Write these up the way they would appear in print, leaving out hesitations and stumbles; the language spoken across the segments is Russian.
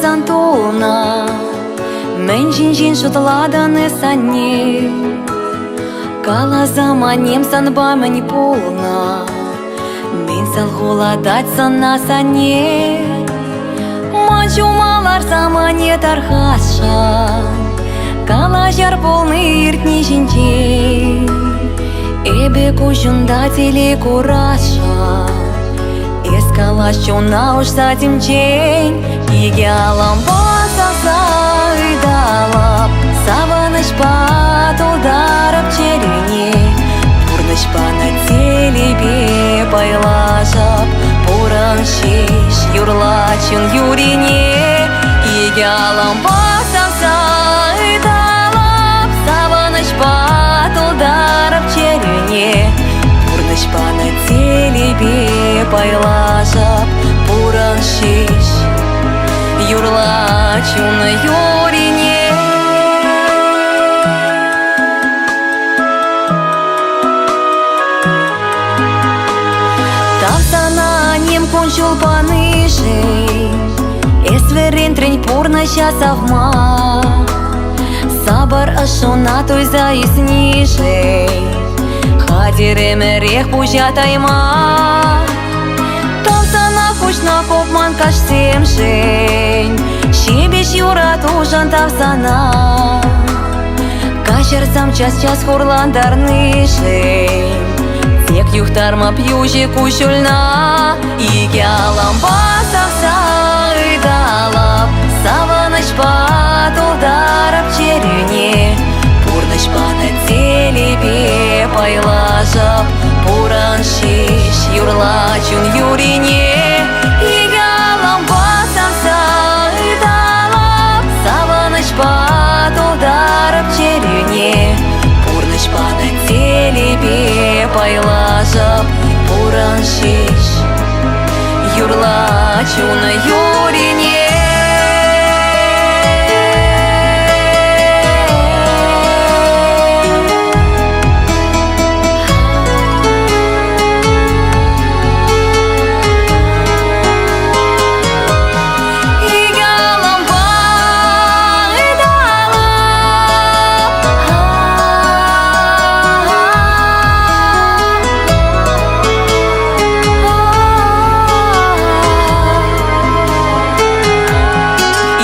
сантулна, мен жин шутладаны санне, кала заманем санба мен полна, мен сал холадать сана санне, мачумалар замане тархаша, кала жар полный иртни жинче, эбе кушунда теле кураша. Эскалашчуна уж за тимчень, игялам басаса ыдалап, саваныш патылдарып черене, пурныш пана телебе байлашап, пурын шиш юрлачын юрине, игялам басаса ыдалап, саваныш патылдарып черене, пурныш пана телебе байлашап, пурын шиш юрлачын юрине. Тавсана нем кончил паныжи, эсверен трень пурна щасавма, сабар ашуна той заиснижи, хадиреме рех пужатайма. Тавсана кучна копман кашсем жень, щебеш юрат ужан тавсана, кашер сам час хурландарны жень, тек юхтарма пьюжи кушульна, игялам басавса ыдалап, саваныш патылдарып черене, пурныш пана телебе байлашап, пуран шиш юрлачын юрине, игялам басавса ыдалап, саваныш патылдарып черене, пурныш пана телебе байлашап, пуран шиш юрлачын юрине.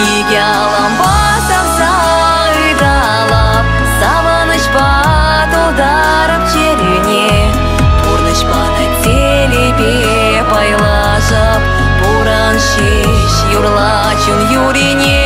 Игялам басавса ыдалап, саваныш патылдарып черене, пурныш пана телебе байлашап, пуран шиш юрлачын юрине.